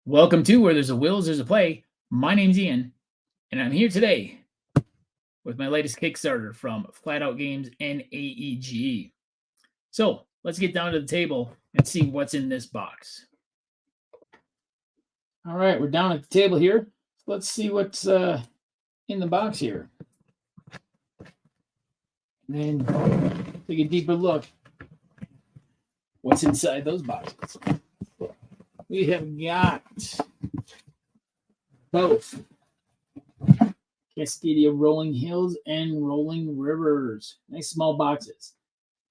Welcome to Where There's a Wills, There's a Play. My name's Ian, and I'm here today with my latest Kickstarter from Flatout Games and AEG. So let's get down to the table and see what's in this box. All right, we're down at the table here. Let's see what's in the box here. And then take a deeper look. What's inside those boxes? We have got both Cascadia Rolling Hills and Rolling Rivers. Nice small boxes.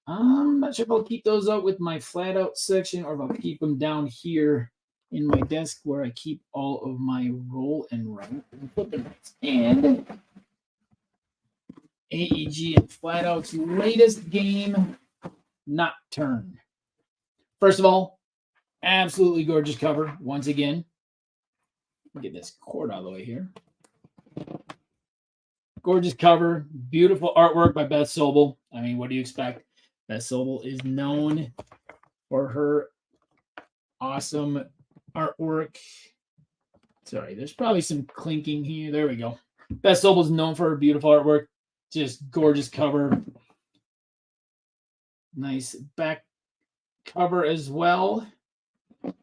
I'm not sure if I'll keep those out with my flat out section or if I'll keep them down here in my desk where I keep all of my roll and write and flipping rights. And AEG and Flat Out's latest game, Nocturne. First of all, absolutely gorgeous cover once again. Get this cord out of the way here. Gorgeous cover, beautiful artwork by Beth Sobel. I mean, what do you expect? Beth Sobel is known for her awesome artwork. Sorry, there's probably some clinking here. There we go. Beth Sobel is known for her beautiful artwork. Just gorgeous cover. Nice back cover as well.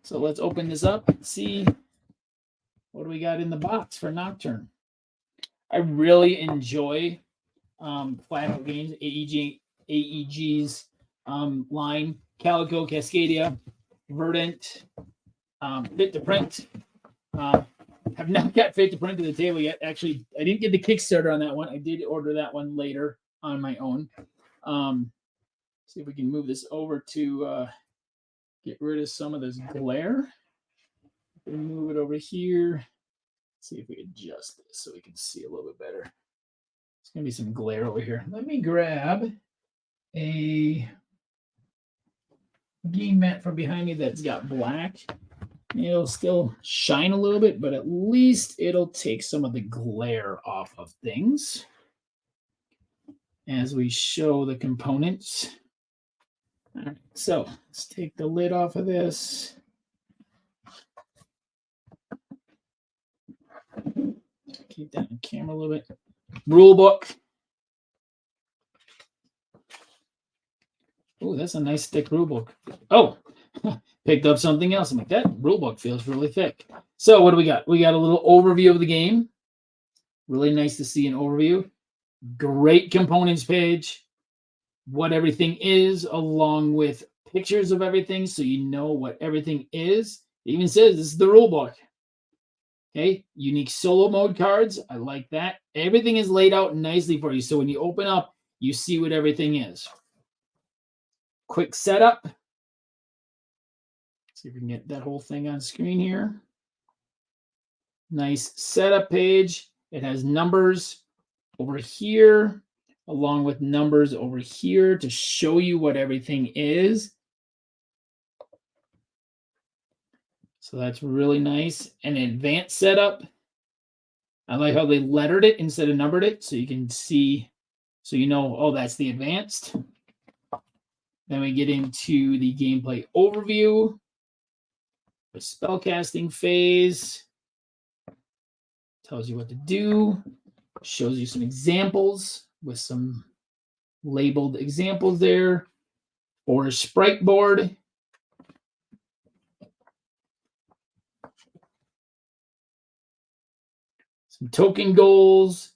So let's open this up and see what do we got in the box for Nocturne. I really enjoy Flatout Games, AEG's line. Calico, Cascadia, Verdant, Fit to Print. Have not got Fit to Print to the table yet. Actually, I didn't get the Kickstarter on that one. I did order that one later on my own. See if we can move this over to get rid of some of this glare. Move it over here. See if we adjust this so we can see a little bit better. There's going to be some glare over here. Let me grab a game mat from behind me that's got black. It'll still shine a little bit, but at least it'll take some of the glare off of things as we show the components. All right, so let's take the lid off of this. Keep that on camera a little bit. Rule book. Oh, that's a nice thick rule book. Oh, picked up something else. I'm like, that rule book feels really thick. So what do we got? We got a little overview of the game. Really nice to see an overview. Great components page. What everything is, along with pictures of everything, so you know what everything is. It even says this is the rule book. Okay, unique solo mode cards. I like that. Everything is laid out nicely for you, so when you open up, you see what everything is. Quick setup. See if we can get that whole thing on screen here. Nice setup page. It has numbers over here, along with numbers over here to show you what everything is. So that's really nice. An advanced setup. I like how they lettered it instead of numbered it, so you can see, so you know, oh, that's the advanced. Then we get into the gameplay overview, the spellcasting phase. Tells you what to do. Shows you some examples with some labeled examples there, or a sprite board. Some token goals.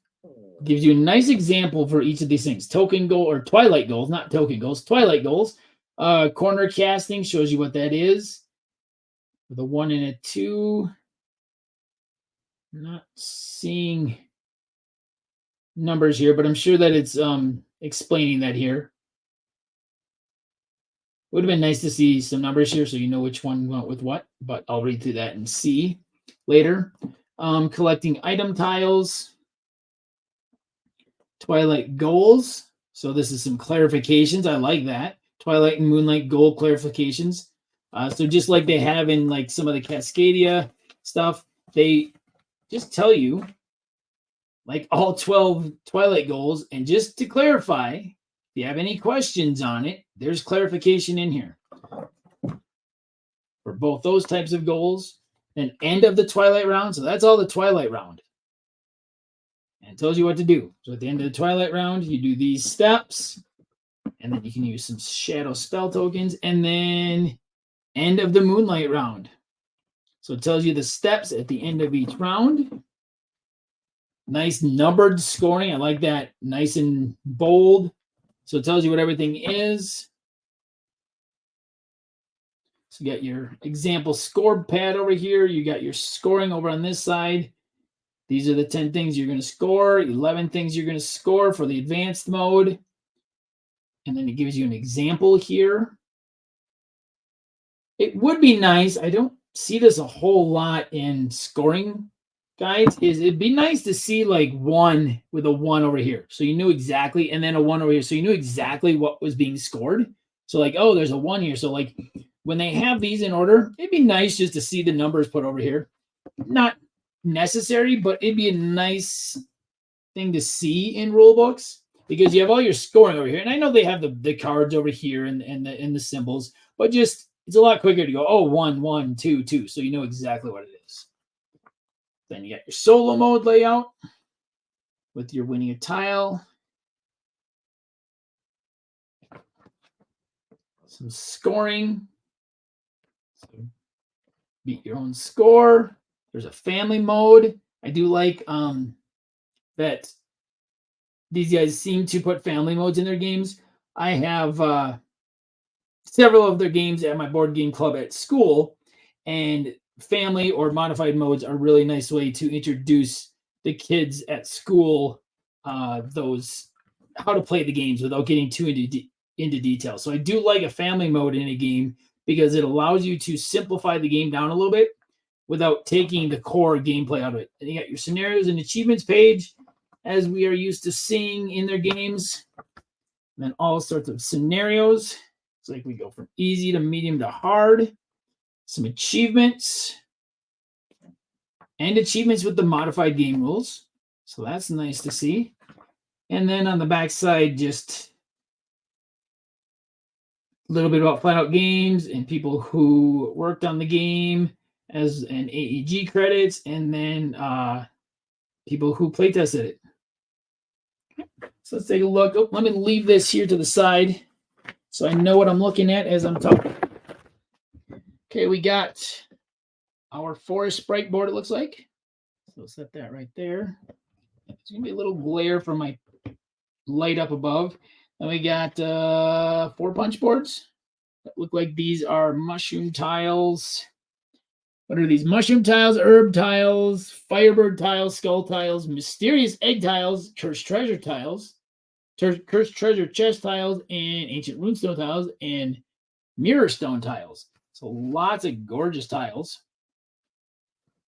Gives you a nice example for each of these things. Token goal or twilight goals, not token goals, twilight goals. Corner casting shows you what that is. With a 1 and a 2. Not seeing numbers here, but I'm sure that it's explaining that here. Would have been nice to see some numbers here so you know which one went with what, but I'll read through that and see later. Collecting item tiles. Twilight goals. So this is some clarifications. I like that. Twilight and Moonlight goal clarifications. So just like they have in like some of the Cascadia stuff, they just tell you like all 12 Twilight goals. And just to clarify, if you have any questions on it, there's clarification in here for both those types of goals. Then end of the twilight round. So that's all the twilight round. And it tells you what to do. So at the end of the twilight round, you do these steps. And then you can use some shadow spell tokens. And then end of the moonlight round. So it tells you the steps at the end of each round. Nice numbered scoring. I like that. Nice and bold. So it tells you what everything is. So you got your example score pad over here. You got your scoring over on this side. These are the 10 things you're going to score, 11 things you're going to score for the advanced mode. And then it gives you an example here. It would be nice. I don't see this a whole lot in scoring guides. It'd be nice to see like one with a 1 over here. So you knew exactly, and then a 1 over here. So you knew exactly what was being scored. So like, oh, there's a 1 here. So like when they have these in order, it'd be nice just to see the numbers put over here. Not necessary, but it'd be a nice thing to see in rule books because you have all your scoring over here. And I know they have the cards over here and the symbols, but just it's a lot quicker to go, oh, 1, 1, 2, 2. So you know exactly what it is. Then you got your solo mode layout with your winning a tile. Some scoring. So beat your own score. There's a family mode. I do like that these guys seem to put family modes in their games. I have several of their games at my board game club at school, and family or modified modes are a really nice way to introduce the kids at school those how to play the games without getting too into detail. So I do like a family mode in a game because it allows you to simplify the game down a little bit without taking the core gameplay out of it. And you got your scenarios and achievements page, as we are used to seeing in their games. And then all sorts of scenarios. It's like we go from easy to medium to hard. Some achievements. And achievements with the modified game rules. So that's nice to see. And then on the back side, just a little bit about Flatout Games and people who worked on the game as an AEG credits, and then people who playtested it. So let's take a look. Oh, let me leave this here to the side so I know what I'm looking at as I'm talking. Okay, we got our forest sprite board, it looks like. So set that right there. There's going to be a little glare from my light up above. Then we got 4 punch boards that look like these are mushroom tiles. What are these? Mushroom tiles, herb tiles, firebird tiles, skull tiles, mysterious egg tiles, cursed treasure tiles, cursed treasure chest tiles, and ancient runestone tiles, and mirror stone tiles. So lots of gorgeous tiles.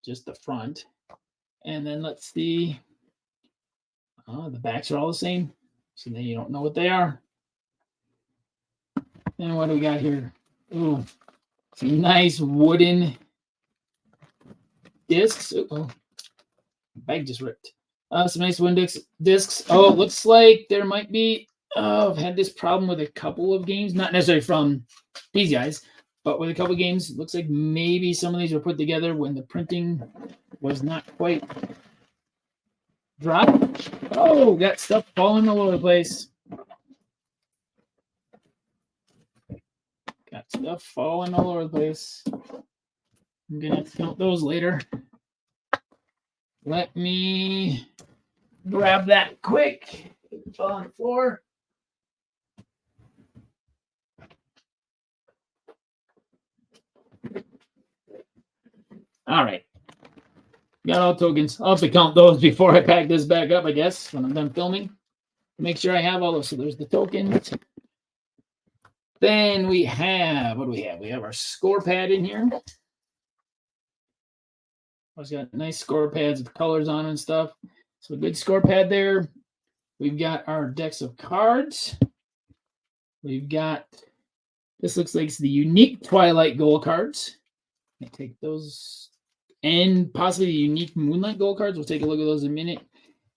Just the front. And then let's see. The backs are all the same. So then you don't know what they are. And what do we got here? Ooh, some nice wooden discs. Oh, bag just ripped. Some nice wooden discs. Oh, it looks like there might be. Oh, I've had this problem with a couple of games, not necessarily from these guys, but with a couple of games. It looks like maybe some of these were put together when the printing was not quite dry. Oh, got stuff falling all over the place. Got stuff falling all over the place. I'm gonna have to count those later. Let me grab that quick. It fell on the floor. All right. Got all tokens. I'll have to count those before I pack this back up, I guess, when I'm done filming. Make sure I have all those. So there's the tokens. Then we have, what do we have? We have our score pad in here. It's got nice score pads with colors on and stuff. So a good score pad there. We've got our decks of cards. We've got, this looks like it's the unique Twilight Gold cards. I take those, and possibly the unique Moonlight Gold cards. We'll take a look at those in a minute.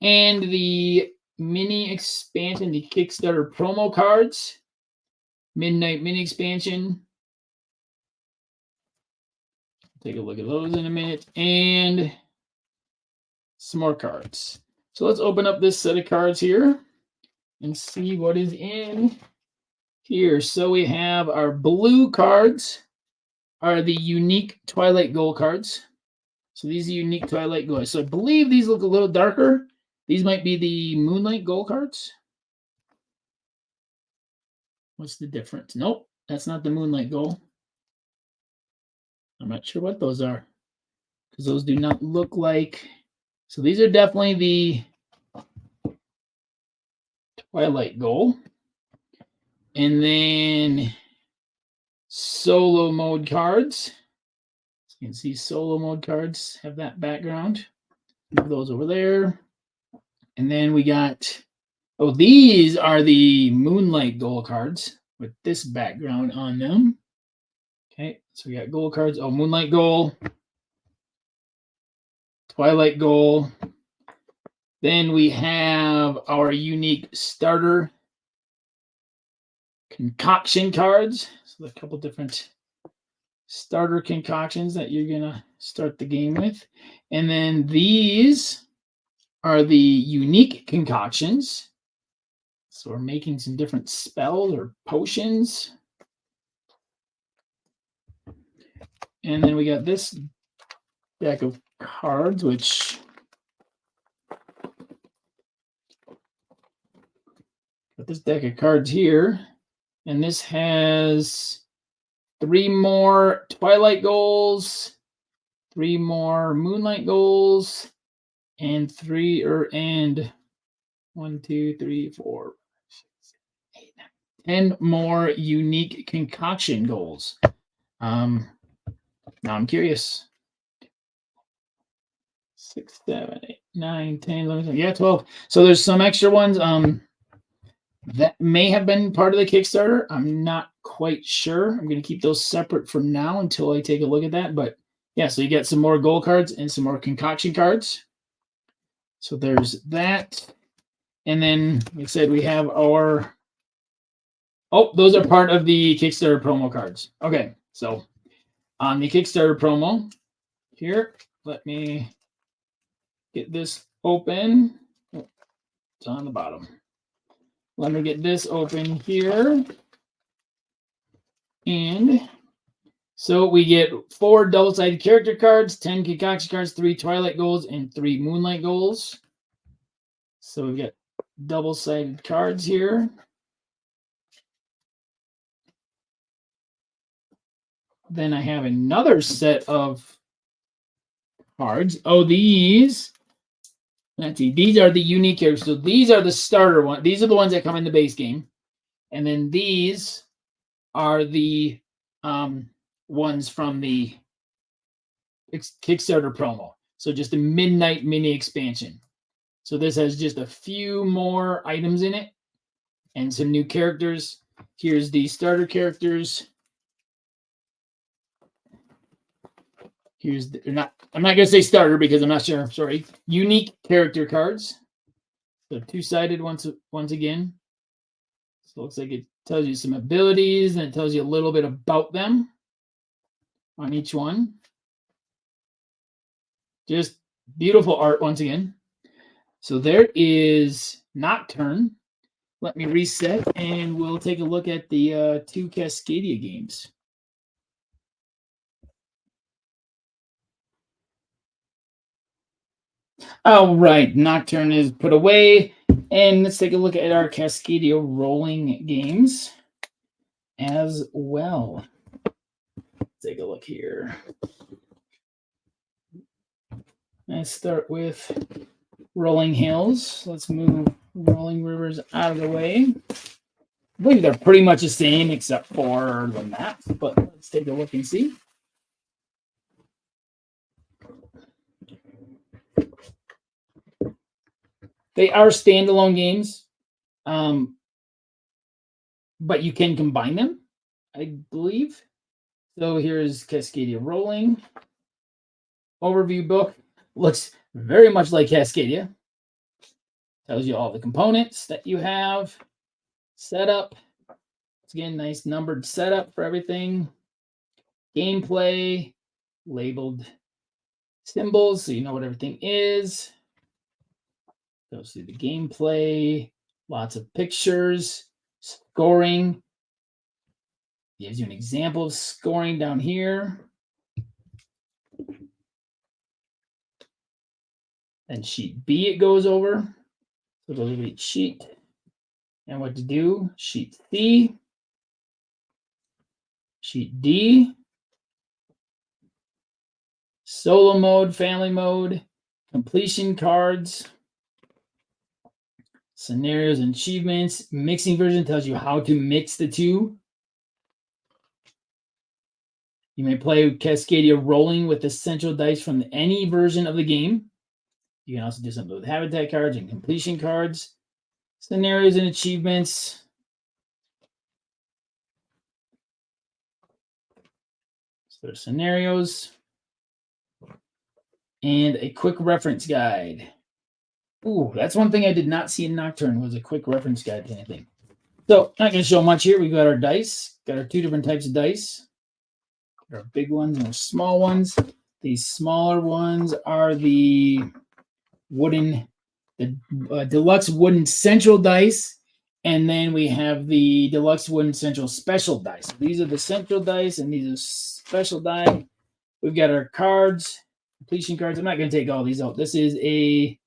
And the mini expansion, the Kickstarter promo cards. Midnight mini expansion. Take a look at those in a minute. And some more cards. So let's open up this set of cards here and see what is in here. So we have our blue cards are the unique Twilight Gold cards. So these are unique Twilight Gold. So I believe these look a little darker. These might be the Moonlight Gold cards. What's the difference? Nope, that's not the Moonlight Gold. I'm not sure what those are because those do not look like. So these are definitely the Twilight Gold. And then solo mode cards. So you can see solo mode cards have that background. Move those over there. And then we got, oh, these are the Moonlight Gold cards with this background on them. Okay, so we got gold cards. Oh, Moonlight Gold, Twilight Gold. Then we have our unique starter concoction cards. So a couple different starter concoctions that you're going to start the game with. And then these are the unique concoctions. So we're making some different spells or potions. And then we got this deck of cards, which got this deck of cards here. And this has 3 more Twilight Goals, 3 more Moonlight Goals, and 1, 2, 3, 4, 6, 8, 9, 10 more unique concoction goals. Now I'm curious. 6, 7, 8, 9, 10, 11, yeah, 12. So there's some extra ones that may have been part of the Kickstarter. I'm not quite sure. I'm going to keep those separate for now until I take a look at that. But yeah, so you get some more gold cards and some more concoction cards. So there's that. And then, like I said, we have our... Oh, those are part of the Kickstarter promo cards. Okay, so on the Kickstarter promo here, let me get this open. Oh, it's on the bottom. Let me get this open here. And so we get 4 double-sided character cards, 10 concoction cards, 3 Twilight Goals, and 3 Moonlight Goals. So we've got double-sided cards here. Then I have another set of cards. Oh, these. Let's see. These are the unique characters. So these are the starter ones. These are the ones that come in the base game. And then these are the ones from the Kickstarter promo. So just a midnight mini expansion. So this has just a few more items in it and some new characters. Here's the starter characters. Here's the, I'm not going to say starter because I'm not sure. Sorry. Unique character cards. So 2-sided once again. So it looks like it tells you some abilities and it tells you a little bit about them on each one. Just beautiful art once again. So there is Nocturne. Let me reset and we'll take a look at the 2 Cascadia games. All right, Nocturne is put away. And let's take a look at our Cascadia Rolling games as well. Let's take a look here. Let's start with Rolling Hills. Let's move Rolling Rivers out of the way. I believe they're pretty much the same except for the maps, but let's take a look and see. They are standalone games, but you can combine them, I believe. So here's Cascadia Rolling. Overview book. Looks very much like Cascadia. Tells you all the components that you have. Setup. Again, nice numbered setup for everything. Gameplay. labeled symbols so you know what everything is. Goes through the gameplay, lots of pictures, scoring. Gives you an example of scoring down here. Then sheet B it goes over. So those will be sheet and what to do. Sheet C, sheet D, solo mode, family mode, completion cards, scenarios and achievements. Mixing version tells you how to mix the two. You may play Cascadia Rolling with essential dice from any version of the game. You can also do something with habitat cards and completion cards, scenarios and achievements. So there's scenarios and a quick reference guide. Ooh, that's one thing I did not see in Nocturne was a quick reference guide to anything. So not going to show much here. We've got our dice. Got our two different types of dice. Our big ones and our small ones. These smaller ones are the deluxe wooden central dice, and then we have the deluxe wooden central special dice. These are the central dice, and these are special die. We've got our cards, completion cards. I'm not going to take all these out. This is a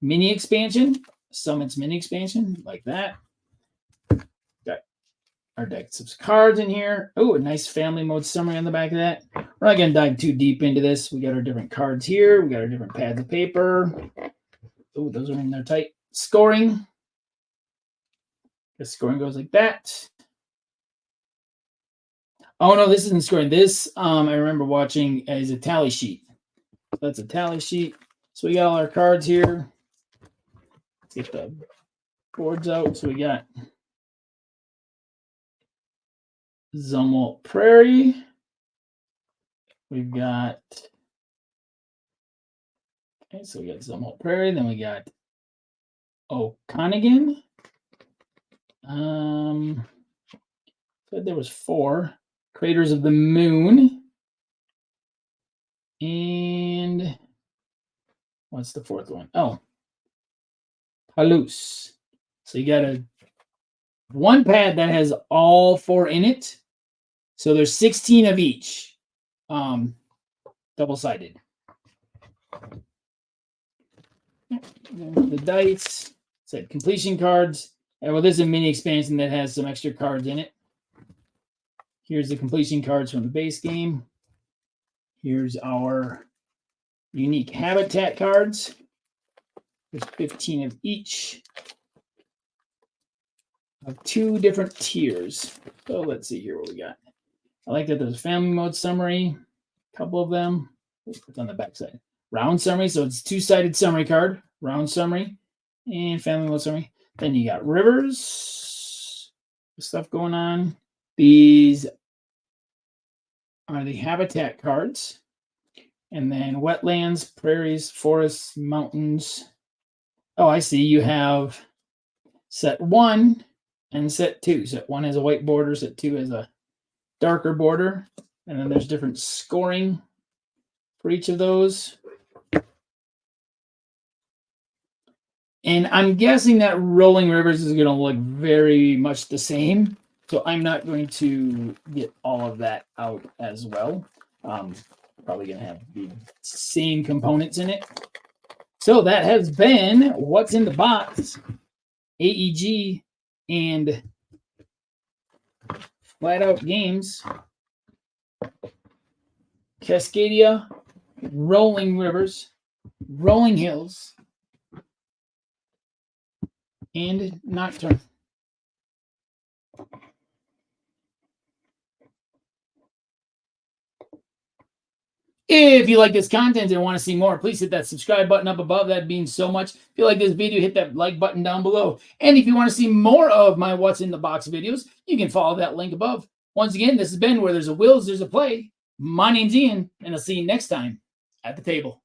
mini expansion, Summit's mini expansion, like that. Got our decks of cards in here. Oh, a nice family mode summary on the back of that. We're not going to dive too deep into this. We got our different cards here. We got our different pads of paper. Oh, those are in there tight. Scoring. The scoring goes like that. Oh, no, this isn't scoring. This, I remember watching as a tally sheet. That's a tally sheet. So we got all our cards here. Let's get the boards out. So we got Zumwalt Prairie. We've got... Okay, so we got Zumwalt Prairie, then we got Okanagan. Said there was 4. Craters of the Moon. And what's the 4th one? Oh, Palouse. So you got one pad that has all 4 in it. So there's 16 of each. Double-sided. The dice said completion cards. And well, this is a mini expansion that has some extra cards in it. Here's the completion cards from the base game. Here's our unique habitat cards. There's 15 of each. Of 2 different tiers. So let's see here what we got. I like that there's a family mode summary. A couple of them. It's on the back side. Round summary, so it's 2-sided summary card. Round summary and family mode summary. Then you got rivers, stuff going on. These are the habitat cards. And then wetlands, prairies, forests, mountains. Oh, I see. You have set 1 and set 2. Set 1 has a white border, set 2 has a darker border. And then there's different scoring for each of those. And I'm guessing that Rolling Rivers is going to look very much the same. So I'm not going to get all of that out as well. Probably going to have the same components in it. So that has been what's in the box. AEG and Flatout Games. Cascadia Rolling Rivers. Rolling Hills. And Nocturne. If you like this content and want to see more, please hit that subscribe button up above. That means so much. If you like this video, hit that like button down below. And if you want to see more of my What's in the Box videos, you can follow that link above. Once again, this has been Where There's a Wills, There's a Play. My name's Ian, and I'll see you next time at the table.